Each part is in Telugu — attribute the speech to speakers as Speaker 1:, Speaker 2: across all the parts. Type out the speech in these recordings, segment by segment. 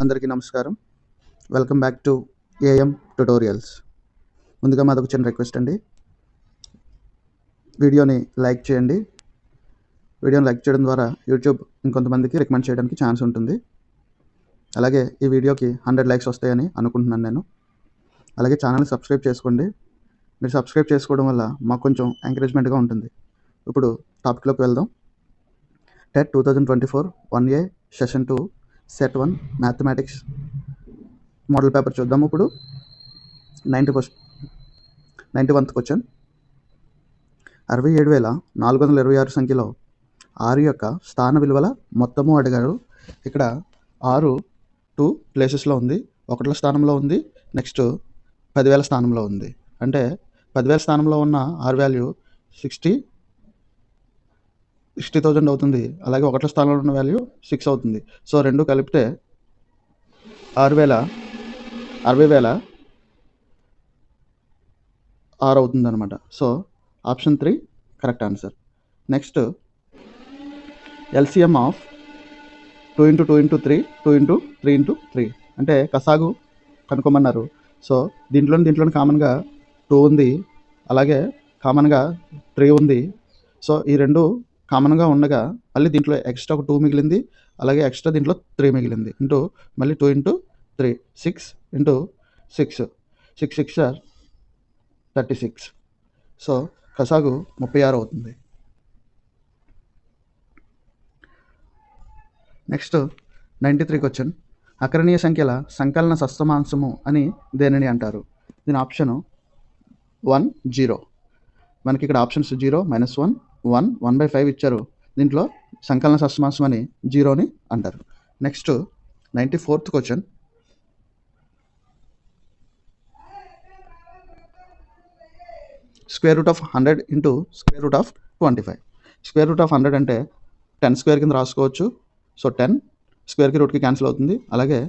Speaker 1: అందరికీ నమస్కారం. Welcome back to AM tutorials. ముందుగా మాదొక చిన్న రిక్వెస్ట్ అండి. వీడియోని లైక్ చేయండి. వీడియోని లైక్ చేయడం ద్వారా యూట్యూబ్ ఇంకొంతమందికి రికమెండ్ చేయడానికి ఛాన్స్ ఉంటుంది. అలాగే ఈ వీడియోకి 100 లైక్స్ వస్తాయని అనుకుంటున్నాను నేను. అలాగే ఛానల్ని సబ్స్క్రైబ్ చేసుకోండి. మీరు సబ్స్క్రైబ్ చేసుకోవడం వల్ల మాకు కొంచెం ఎంకరేజ్మెంట్గా ఉంటుంది. ఇప్పుడు టాపిక్లోకి వెళ్దాం. TET 2024 1A session 2 set 1 mathematics model paper చూద్దాం. ఇప్పుడు 91th క్వశ్చన్. 67,426 సంఖ్యలో 6 యొక్క స్థాన విలువల మొత్తము అడిగారు. ఇక్కడ 6 2 ప్లేసెస్లో ఉంది, 1వ స్థానంలో ఉంది, నెక్స్ట్ 10,000 స్థానంలో ఉంది. అంటే 10,000 స్థానంలో ఉన్న 6 వాల్యూ 60,000 అవుతుంది. అలాగే 1వ స్థానంలో ఉన్న వాల్యూ 6 అవుతుంది. సో రెండు కలిపితే 60,000 6 అవుతుంది అనమాట. So option 3 correct answer. Next LCM of 2 × 2 × 3 2 × 3 × 3 అంటే కసాగు కనుక్కోమన్నారు. సో దీంట్లో కామన్గా 2 ఉంది, అలాగే కామన్గా 3 ఉంది. సో ఈ రెండు కామన్గా ఉండగా మళ్ళీ దీంట్లో ఎక్స్ట్రా ఒక 2 మిగిలింది, అలాగే ఎక్స్ట్రా దీంట్లో 3 మిగిలింది. ఇంటూ మళ్ళీ 2 × 3 6 × 6 6 6 are 36. సో కసాగు 36 అవుతుంది. Next 93 question. అకరణీయ సంఖ్యల సంకలన సస్తమాంశము అని దేనిని అంటారు? దీని ఆప్షను 1 0. మనకి ఇక్కడ ఆప్షన్స్ 0 -1 1 1/5 ఇచ్చారు. దీంట్లో సంకలన సస్తమాంశం అని 0ని అంటారు. Next 94th question. Square root of 100 × square root of 25. Square root of 100 అంటే 10 స్క్వేర్ కింద రాసుకోవచ్చు. సో 10 స్క్వేర్కి రూట్కి క్యాన్సిల్ అవుతుంది. అలాగే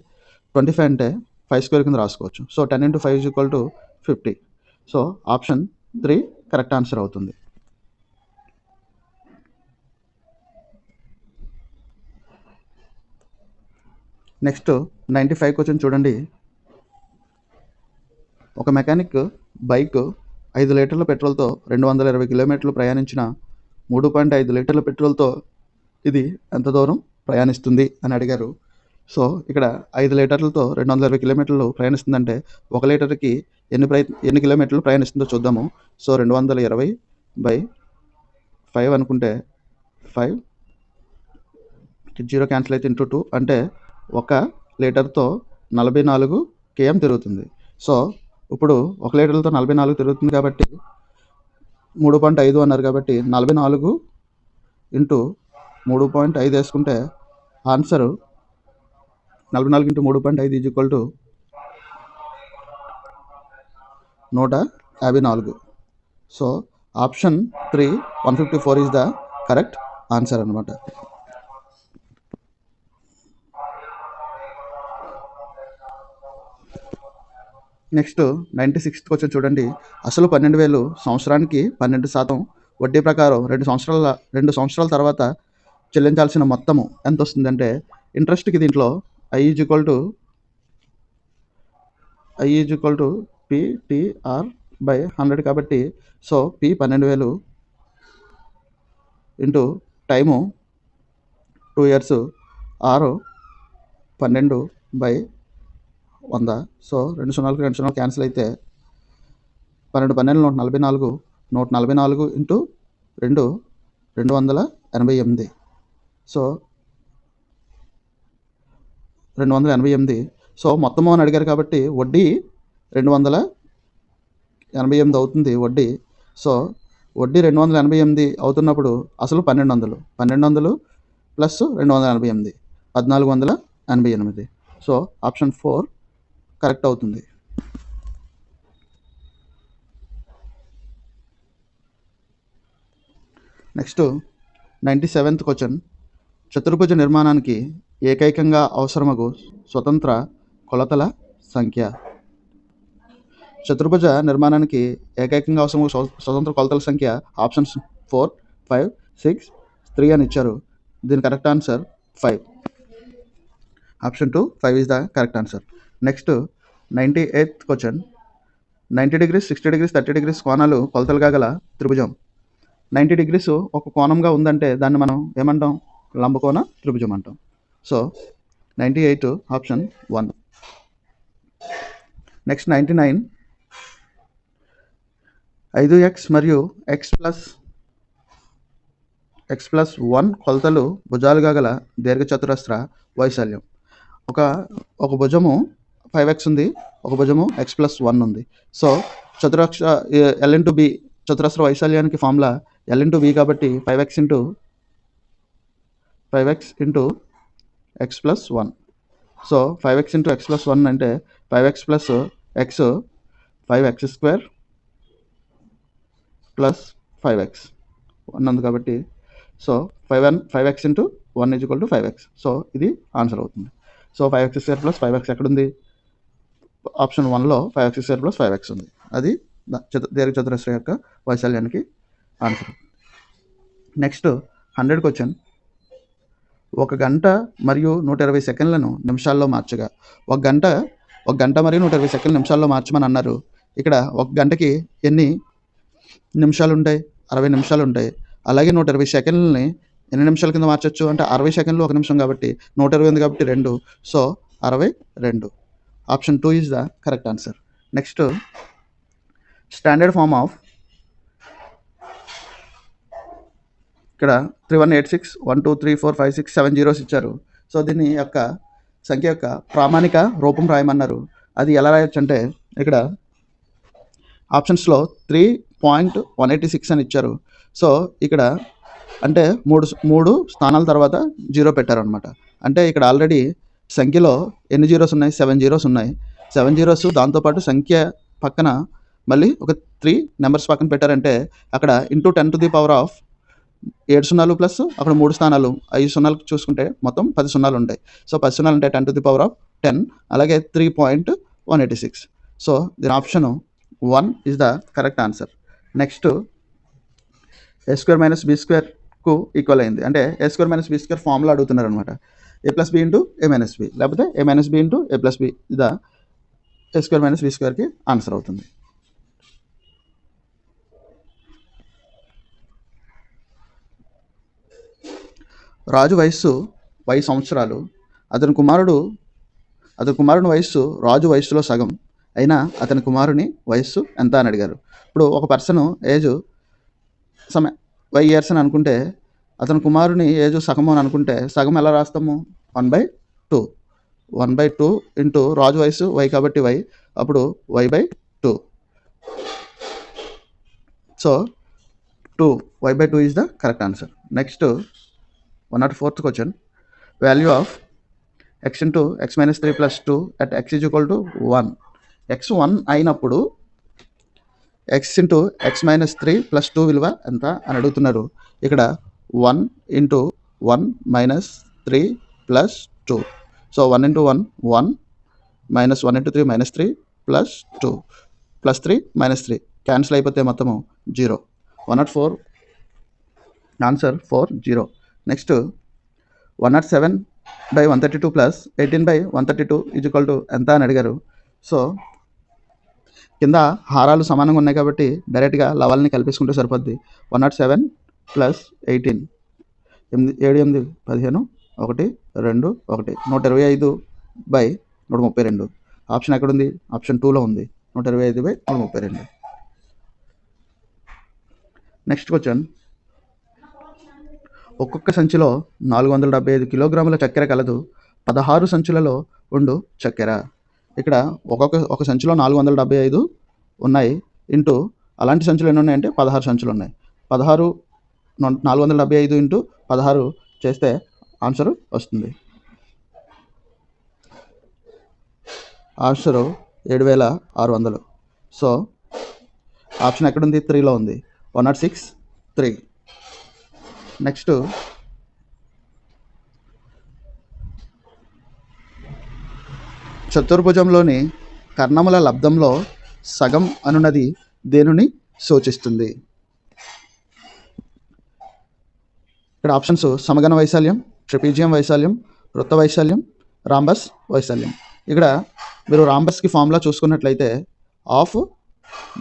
Speaker 1: 25 అంటే 5 స్క్వేర్ కింద రాసుకోవచ్చు. So 10 × 5 = 50. So option 3 correct answer అవుతుంది. నెక్స్ట్ 95 క్వశ్చన్ చూడండి. ఒక మెకానిక్ బైక్ 5 లీటర్ల పెట్రోల్తో 220 కిలోమీటర్లు ప్రయాణించిన 3.5 లీటర్ల పెట్రోల్తో ఇది ఎంత దూరం ప్రయాణిస్తుంది అని అడిగారు. సో ఇక్కడ 5 లీటర్లతో 220 కిలోమీటర్లు ప్రయాణిస్తుందంటే 1 లీటర్కి ఎన్ని కిలోమీటర్లు ప్రయాణిస్తుందో చూద్దాము. సో 220/5 అనుకుంటే 5 0 క్యాన్సిల్ అయితే × 2 అంటే 1 లీటర్తో 44 km తిరుగుతుంది. సో ఇప్పుడు 1 లీటర్లతో 44 తిరుగుతుంది కాబట్టి 3.5 అన్నారు కాబట్టి 44 × 3.5 వేసుకుంటే answer 44 × 3.5 = 154. So option 3 154 is the correct answer అనమాట. నెక్స్ట్ 96th క్వశ్చన్ చూడండి. అసలు 12,000 సంవత్సరానికి 12% వడ్డీ ప్రకారం 2 సంవత్సరాల తర్వాత చెల్లించాల్సిన మొత్తము ఎంత వస్తుందంటే ఇంట్రెస్ట్కి దీంట్లో I = PTR/100 కాబట్టి so P 12,000 into time 2 years R 12/100. So 2 సున్నాలకు 2 సున్నాలు క్యాన్సిల్ అయితే 12 12 144 144 ఇంటూ 2 288. సో 288. సో మొత్తము అని అడిగారు కాబట్టి వడ్డీ 288 అవుతుంది వడ్డీ. సో వడ్డీ 288 అవుతున్నప్పుడు అసలు 1200 ప్లస్ 288 1488. సో ఆప్షన్ 4 కరెక్ట్ అవుతుంది. Next 97th question. చతుర్భుజ నిర్మాణానికి ఏకైకంగా అవసరమగు స్వతంత్ర కొలతల సంఖ్య. చతుర్భుజ నిర్మాణానికి ఏకైకంగా అవసరమగు స్వతంత్ర కొలతల సంఖ్య ఆప్షన్స్ 4 5 6 3 అని ఇచ్చారు. దీని correct answer 5. Option 2 5 is the correct answer. Next 98th question. 90 degrees 60 degrees 30 degrees కోణాలు కొలతలుగా గల త్రిభుజం 90 degrees ఒక కోణంగా ఉందంటే దాన్ని మనం ఏమంటాం? లంబకోణ త్రిభుజం అంటాం. So 98 option 1. నెక్స్ట్ 99 5x మరియు x ప్లస్ 1 కొలతలు భుజాలుగా గల దీర్ఘచతురస్ర వైశాల్యం. ఒక భుజము 5x ఉంది, ఒక భుజము x ప్లస్ 1 ఉంది. సో చతురస్ర L ఇంటూ బి చతురస్ర వైశాల్యానికి ఫార్ములా L ఇంటూ బి కాబట్టి 5x into x plus 1. So 5x into x plus 1 అంటే 5x plus x 5x square plus 5x 1 ఉంది కాబట్టి so 5x into 1 is equal to 5x. So ఇది ఆన్సర్ అవుతుంది. So 5x square plus 5x ఎక్కడుంది? Option 1లో 5x square plus 5x ఉంది. అది దీర్ఘచతురస్ర యొక్క వైశాల్యానికి ఆన్సర్. Next 100 question. 1 గంట మరియు 120 సెకండ్లను నిమిషాల్లో మార్చగా 1 గంట మరియు 120 సెకండ్లు నిమిషాల్లో మార్చమని అన్నారు. ఇక్కడ 1 గంటకి ఎన్ని నిమిషాలు ఉంటాయి? 60 నిమిషాలు ఉంటాయి. అలాగే 120 సెకండ్లని ఎన్ని నిమిషాల కింద మార్చచ్చు అంటే 60 సెకండ్లు 1 నిమిషం కాబట్టి 120 ఉంది కాబట్టి 2. So 62. Option 2 is the correct answer. Next standard form of ఇక్కడ 3186 1 2 3 4 5 6 7 zeros ఇచ్చారు. సో దీని యొక్క సంఖ్య యొక్క ప్రామాణిక రూపం రాయమన్నారు. అది ఎలా రాయొచ్చు అంటే ఇక్కడ ఆప్షన్స్లో 3.186 అని ఇచ్చారు. సో ఇక్కడ అంటే మూడు స్థానాల తర్వాత 0 పెట్టారనమాట. అంటే ఇక్కడ ఆల్రెడీ సంఖ్యలో ఎన్ని జీరోస్ ఉన్నాయి? 7 zeros ఉన్నాయి. 7 zeros దాంతోపాటు సంఖ్య పక్కన మళ్ళీ ఒక 3 నెంబర్స్ పక్కన పెట్టారంటే అక్కడ into 10 to the power of 7 సున్నాలు ప్లస్ అక్కడ 3 స్థానాలు 5 సున్నాలు చూసుకుంటే మొత్తం 10 సున్నాలు ఉంటాయి. సో 10 సున్నాలు అంటే 10 to the power of 10 అలాగే 3.186. సో దీని option 1 is the correct answer. Next a square minus B స్క్వేర్కు ఈక్వల్ అయింది అంటే a square minus B square formula అడుగుతున్నారు అనమాట. a plus B into a minus B లేకపోతే a minus B into a plus B ఇదా a స్క్వేర్ మైనస్ బి స్క్వేర్కి ఆన్సర్ అవుతుంది. రాజు వయస్సు 10 సంవత్సరాలు. అతని కుమారుని వయస్సు రాజు వయస్సులో సగం అయినా అతని కుమారుని వయస్సు ఎంత అని అడిగారు. ఇప్పుడు ఒక పర్సన్ ఏజ్ 5 years అని అనుకుంటే అతని కుమారుని ఏజ్ సగము అని అనుకుంటే సగం ఎలా రాస్తాము? 1/2 ఇంటూ రాజు వయస్సు y కాబట్టి y అప్పుడు y/2. So 2 is the correct answer. Next 104th question. Value of x into x minus 3 plus 2 at x is equal to 1. x 1 అయినప్పుడు x into x minus 3 plus 2 విలువ ఎంత అని అడుగుతున్నారు. ఇక్కడ 1 into 1 minus 3 plus 2. So 1 into 1 1 minus 1 into 3 minus 3 plus 2 plus 3 minus 3 cancel అయిపోతే మొత్తము 0. 104 answer 40. Next 107/132 plus 18/132 is equal to ఎంత అని అడిగారు. సో కింద హారాలు సమానంగా ఉన్నాయి కాబట్టి డైరెక్ట్గా లవాల్ని కలిపేసుకుంటే సరిపోద్ది. 107 ప్లస్ 18 7 8 15 1 2 1 125/132. ఆప్షన్ ఎక్కడుంది? ఆప్షన్ 2లో ఉంది. 125/132. Next question. ఒక్కొక్క సంచిలో 475 కిలోగ్రాముల చక్కెర కలదు. 16 సంచులలో ఉండు చక్కెర. ఇక్కడ ఒక సంచిలో 475 ఉన్నాయి ఇంటూ అలాంటి సంచులు ఎన్ని ఉన్నాయంటే 16 సంచులు ఉన్నాయి. 475 ఇంటూ 16 చేస్తే ఆన్సర్ వస్తుంది. ఆన్సరు 7600. సో ఆప్షన్ ఎక్కడుంది? 3లో ఉంది. 106/3. నెక్స్ట్ చతుర్భుజంలోని కర్ణముల లబ్ధంలో సగం అనున్నది దేనిని సూచిస్తుంది? ఇక్కడ ఆప్షన్స్ సమగణ వైశాల్యం, ట్రెపీజియం వైశాల్యం, వృత్త వైశాల్యం, రాంబస్ వైశాల్యం. ఇక్కడ మీరు రాంబస్కి ఫార్ములా చూసుకున్నట్లయితే ఆఫ్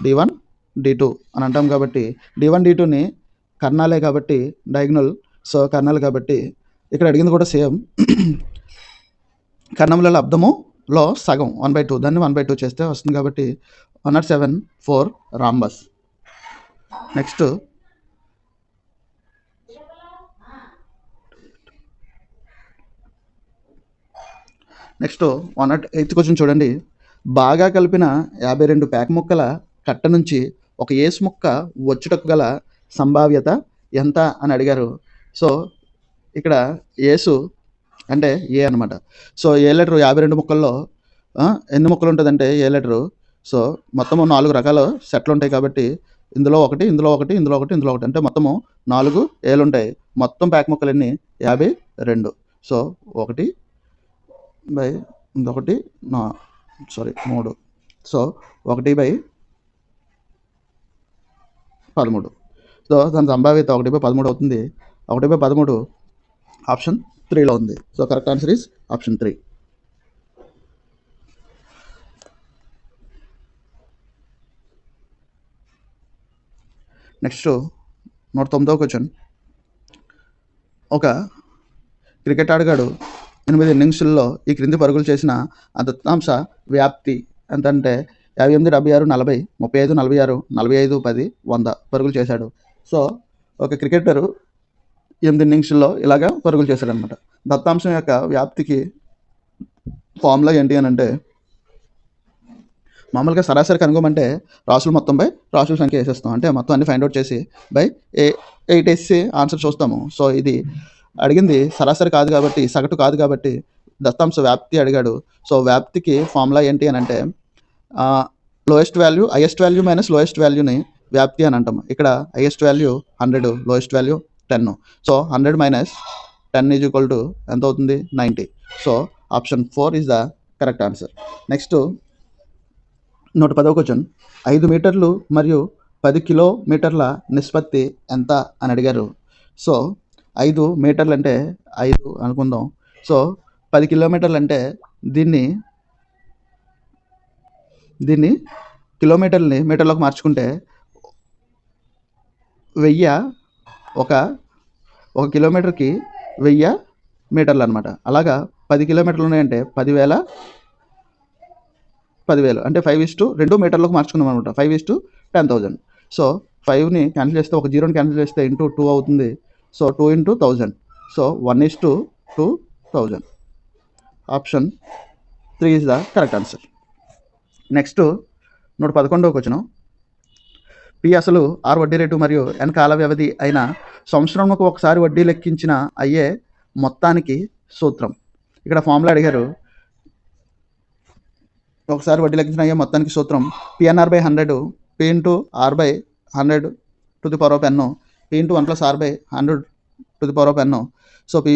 Speaker 1: d1 d2 అని అంటాం కాబట్టి d1 d2ని కర్ణాలే కాబట్టి డయాగ్నల్, సో కర్ణాలు కాబట్టి ఇక్కడ అడిగింది కూడా సేమ్. కర్ణముల లబ్ధములో సగం 1/2, దాన్ని 1/2 చేస్తే వస్తుంది కాబట్టి 107 four rhombus. Next next 108 question చూడండి. బాగా కలిపిన 52 ప్యాక్ ముక్కల కట్ట నుంచి ఒక ఏసు ముక్క వచ్చుటకు గల సంభావ్యత ఎంత అని అడిగారు. సో ఇక్కడ ఏసు అంటే ఏ అనమాట. సో ఏ లెటరు 52 ముక్కల్లో ఎన్ని ముక్కలు ఉంటుందంటే ఏ లెటరు. సో మొత్తము 4 రకాల సెట్లు ఉంటాయి కాబట్టి ఇందులో ఒకటి, ఇందులో ఒకటి, ఇందులో ఒకటి, ఇందులో ఒకటి, అంటే మొత్తము 4 ఏలు ఉంటాయి. మొత్తం ప్యాక్ ముక్కలు ఎన్ని? 52. సో 1/1 3. సో 1/13. సో దాని సంభావ్యత 1/13 అవుతుంది. 1/13 ఆప్షన్ 3లో ఉంది. So correct answer is option 3. Next 109వ క్వశ్చన్. ఒక క్రికెట్ ఆటగాడు 8 ఇన్నింగ్స్ల్లో ఈ క్రింది పరుగులు చేసిన ఆ దత్తాంశ వ్యాప్తి ఎంత అంటే 58, 76, 40, 35, 46, 45, 10, 100 పరుగులు చేశాడు. సో ఒక క్రికెటరు 8 ఇన్నింగ్స్ల్లో ఇలాగా పరుగులు చేశాడనమాట. దత్తాంశం యొక్క వ్యాప్తికి ఫార్ములా ఏంటి అని అంటే, మామూలుగా సరాసరి కనుగొమంటే రాసులు మొత్తం బై రాసుల సంఖ్య వేసేస్తాం. అంటే మొత్తం అన్ని ఫైండ్ అవుట్ చేసి బై 8 వేసి ఆన్సర్ చూస్తాము. సో ఇది అడిగింది సరాసరి కాదు కాబట్టి, సగటు కాదు కాబట్టి దత్తాంశ వ్యాప్తి అడిగాడు. సో వ్యాప్తికి ఫార్ములా ఏంటి అని అంటే lowest value, highest value minus lowest వాల్యూని వ్యాప్తి అని అంటాము. ఇక్కడ highest value 100, lowest value 10. So 100 minus 10 is equal to ఎంత అవుతుంది? 90. So option 4 is the correct answer. Next 110వ క్వశ్చన్. 5 మీటర్లు మరియు 10 కిలోమీటర్ల నిష్పత్తి ఎంత అని అడిగారు. సో 5 మీటర్లు అంటే 5 అనుకుందాం. సో 10 కిలోమీటర్లు అంటే దీన్ని కిలోమీటర్ని మీటర్లోకి మార్చుకుంటే 1000 ఒక కిలోమీటర్కి 1000 మీటర్లు అనమాట. అలాగా 10 కిలోమీటర్లు ఉన్నాయంటే 10,000 అంటే 5:2 మీటర్లోకి మార్చుకున్నాం అనమాట. 5:10,000. సో 5ని క్యాన్సిల్ చేస్తే, ఒక 0ని క్యాన్సిల్ చేస్తే ఇంటూ 2 అవుతుంది. So 2 × 1000. So 1:2000. Option 3 is the correct answer. Next 111వ క్వశ్చన్. పి అసలు, ఆర్ వడ్డీ రేటు మరియు ఎన్ కాల వ్యవధి అయిన సంవత్సరంకు ఒకసారి వడ్డీ లెక్కించిన అయ్యే మొత్తానికి సూత్రం. ఇక్కడ ఫార్ములా అడిగారు. ఒకసారి వడ్డీ లెక్కించిన అయ్యే మొత్తానికి సూత్రం P/100, P × R/100 to the power of n, P × 1 + R/100 to the power of n. So P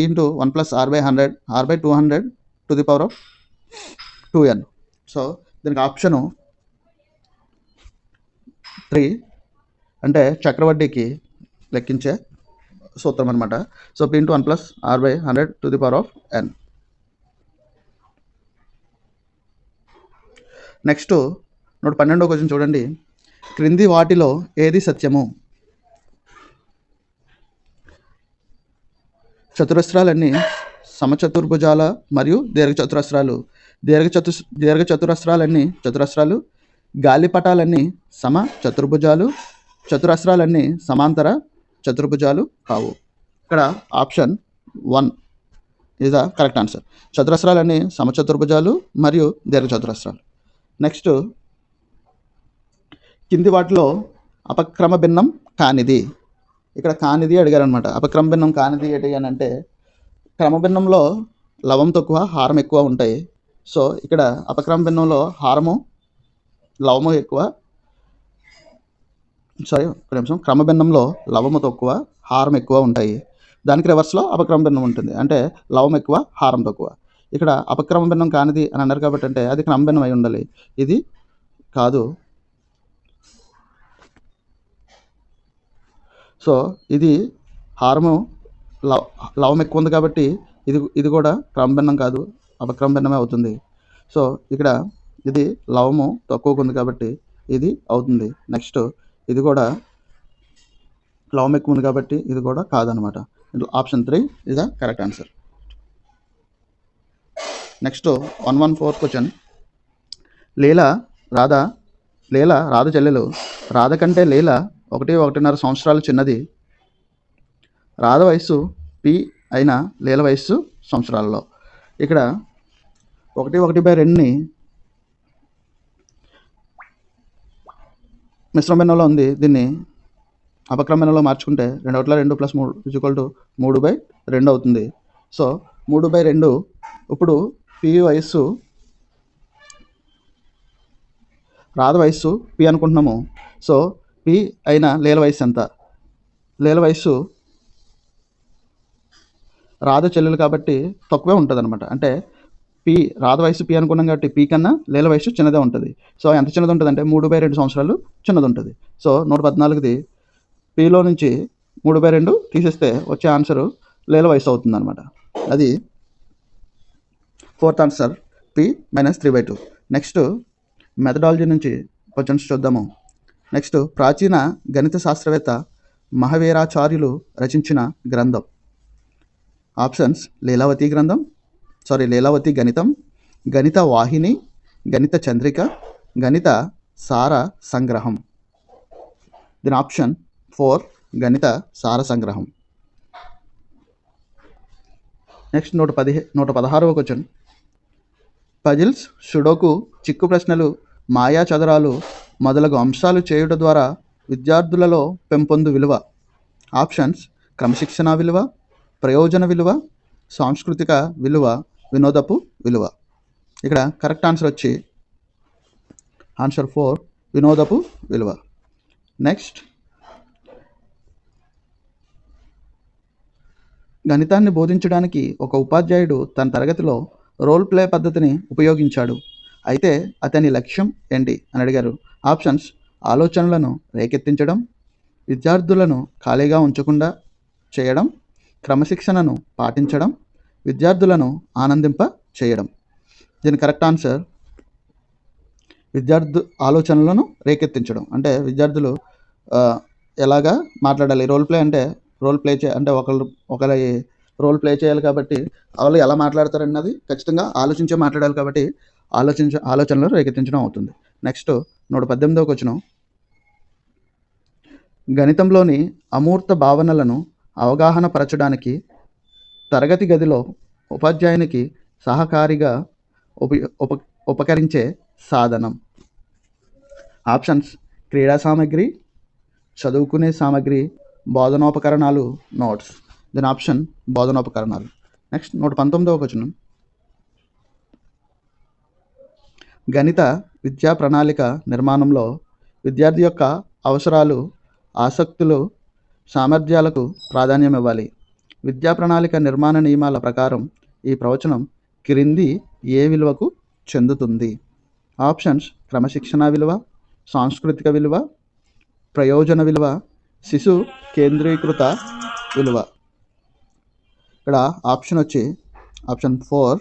Speaker 1: × 1 + R/100, R/200 to the power of 2n. So దీనికి ఆప్షను 3 అంటే చక్రవడ్డీకి లెక్కించే సూత్రం అనమాట. So P × 1 + R/100 to the power of n. Next 112వ క్వశ్చన్ చూడండి. క్రింది వాటిలో ఏది సత్యము? చతురస్రాలన్నీ సమచతుర్భుజాల మరియు దీర్ఘచతురస్రాలు. దీర్ఘచతురస్రాలన్నీ చతురస్రాలు. గాలిపటాలన్నీ సమ చతుర్భుజాలు. చతురస్రాలన్నీ సమాంతర చతుర్భుజాలు కావు. ఇక్కడ option 1 is the correct answer. చతురస్రాలన్నీ సమచతుర్భుజాలు మరియు దీర్ఘచతురస్రాలు. నెక్స్ట్ కింది వాటిలో అపక్రమ భిన్నం కానిది. ఇక్కడ కానిది అడిగారు అనమాట. అపక్రమ భిన్నం కానిది ఏంటి అని అంటే, క్రమభిన్నంలో లవం తక్కువ, హారం ఎక్కువ ఉంటాయి. సో ఇక్కడ అపక్రమ భిన్నంలో లవము ఎక్కువ. ఒక నిమిషం. క్రమభిన్నంలో లవము తక్కువ, హారం ఎక్కువ ఉంటాయి. దానికి రివర్స్లో అపక్రమ భిన్నం ఉంటుంది. అంటే లవం ఎక్కువ, హారం తక్కువ. ఇక్కడ అపక్రమ భిన్నం కానిది అని అన్నారు కాబట్టి అంటే అది క్రమభిన్నం అయి ఉండాలి. ఇది కాదు. సో ఇది హారము లవం ఎక్కువ ఉంది కాబట్టి ఇది కూడా క్రమభిన్నం కాదు, అపక్రమభిన్నమే అవుతుంది. సో ఇక్కడ ఇది లవము తక్కువగా ఉంది కాబట్టి ఇది అవుతుంది. నెక్స్ట్ ఇది కూడా లవం ఎక్కువ ఉంది కాబట్టి ఇది కూడా కాదనమాట. Option 3 is the correct answer. Next 114 question. Leela Radha చెల్లెలు. రాధ కంటే లీల 1.5 సంవత్సరాలు చిన్నది. రాధ వయస్సు పి అయిన లీల వయస్సు సంవత్సరాలలో. ఇక్కడ 1/2ని మిశ్రమ భిన్నంలో ఉంది. దీన్ని అపక్రమ భిన్నంలో మార్చుకుంటే 2/2 + 3 3/2 అవుతుంది. సో 3/2 ఇప్పుడు పి వయస్సు రాధ వయస్సు పి అనుకుంటున్నాము. సో పి అయిన లీల వయస్సు ఎంత? లీల వయస్సు రాధ చెల్లెలు కాబట్టి తక్కువే ఉంటుంది అనమాట. అంటే పి రాధ వయస్సు పి అనుకున్నాం కాబట్టి పి కన్నా లీల వయస్సు చిన్నదే ఉంటుంది. సో ఎంత చిన్నది ఉంటుంది అంటే 3/2 సంవత్సరాలు చిన్నది ఉంటుంది. సో 114ది పిలో నుంచి 3/2 తీసేస్తే వచ్చే ఆన్సరు లీల వయస్సు అవుతుంది అనమాట. అది 4th answer P - 3/2. Next methodology నుంచి క్వశ్చన్స్ చూద్దాము. నెక్స్ట్ ప్రాచీన గణిత శాస్త్రవేత్త మహావీరాచార్యులు రచించిన గ్రంథం. ఆప్షన్స్ లీలావతి గణితం, గణిత వాహిని, గణిత చంద్రిక, గణిత సార సంగ్రహం. దీని ఆప్షన్ 4 గణిత సార సంగ్రహం. నెక్స్ట్ 116వ క్వశ్చన్. పజిల్స్, సుడోకు, చిక్కు ప్రశ్నలు, మాయా చదరాలు మొదలగు అంశాలు చేయుట ద్వారా విద్యార్థులలో పెంపొందు విలువ. ఆప్షన్స్ క్రమశిక్షణ విలువ, ప్రయోజన విలువ, సాంస్కృతిక విలువ, వినోదపు విలువ. ఇక్కడ కరెక్ట్ ఆన్సర్ వచ్చి ఆన్సర్ 4 వినోదపు విలువ. నెక్స్ట్ గణితాన్ని బోధించడానికి ఒక ఉపాధ్యాయుడు తన తరగతిలో రోల్ ప్లే పద్ధతిని ఉపయోగించాడు. అయితే అతని లక్ష్యం ఏంటి అని అడిగారు. ఆప్షన్స్ ఆలోచనలను రేకెత్తించడం, విద్యార్థులను ఖాళీగా ఉంచకుండా చేయడం, క్రమశిక్షణను పాటించడం, విద్యార్థులను ఆనందింప చేయడం. దీని కరెక్ట్ ఆన్సర్ ఆలోచనలను రేకెత్తించడం. అంటే విద్యార్థులు ఎలాగా మాట్లాడాలి. రోల్ ప్లే అంటే అంటే ఒకరి రోల్ ప్లే చేయాలి కాబట్టి వాళ్ళు ఎలా మాట్లాడతారన్నది ఖచ్చితంగా ఆలోచించే మాట్లాడాలి కాబట్టి ఆలోచనలు రేకెత్తించడం అవుతుంది. Next 118వ question. గణితంలోని అమూర్త భావనలను అవగాహన పరచడానికి తరగతి గదిలో ఉపాధ్యాయునికి సహకారిగా ఉపకరించే సాధనం. ఆప్షన్స్ క్రీడా సామగ్రి, చదువుకునే సామగ్రి, బోధనోపకరణాలు, నోట్స్. దీని ఆప్షన్ బోధనోపకరణాలు. నెక్స్ట్ 119వ క్వశ్చన్. గణిత విద్యా ప్రణాళిక నిర్మాణంలో విద్యార్థి యొక్క అవసరాలు, ఆసక్తులు, సామర్థ్యాలకు ప్రాధాన్యం ఇవ్వాలి. విద్యా ప్రణాళిక నిర్మాణ నియమాల ప్రకారం ఈ ప్రవచనం క్రింది ఏ విలువకు చెందుతుంది? ఆప్షన్స్ క్రమశిక్షణ విలువ, సాంస్కృతిక విలువ, ప్రయోజన విలువ, శిశు కేంద్రీకృత విలువ. ఇక్కడ ఆప్షన్ వచ్చి ఆప్షన్ 4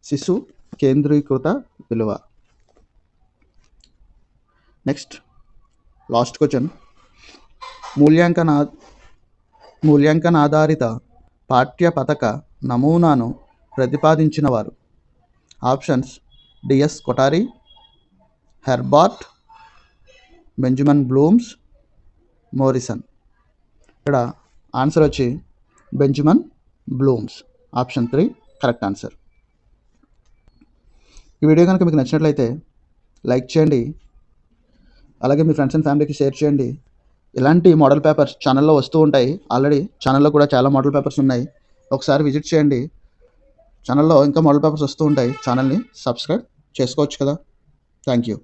Speaker 1: శిశు కేంద్రీకృత విలువ. Next last question. మూల్యాంకన ఆధారిత పాఠ్య పథక నమూనాను ప్రతిపాదించిన వారు. Options DS Kothari, Herbart, Benjamin Blooms, Morrison. ఇక్కడ ఆన్సర్ వచ్చి Benjamin Blooms. Option 3 correct answer. ఈ వీడియో కనుక మీకు నచ్చినట్లయితే లైక్ చేయండి, అలాగే మీ ఫ్రెండ్స్ అండ్ ఫ్యామిలీకి షేర్ చేయండి. ఇలాంటి మోడల్ పేపర్స్ ఛానల్లో వస్తూ ఉంటాయి. ఆల్రెడీ ఛానల్లో కూడా చాలా మోడల్ పేపర్స్ ఉన్నాయి, ఒకసారి విజిట్ చేయండి. ఛానల్లో ఇంకా మోడల్ పేపర్స్ వస్తూ ఉంటాయి. ఛానల్ని సబ్స్క్రైబ్ చేసుకోవచ్చు కదా. Thank you.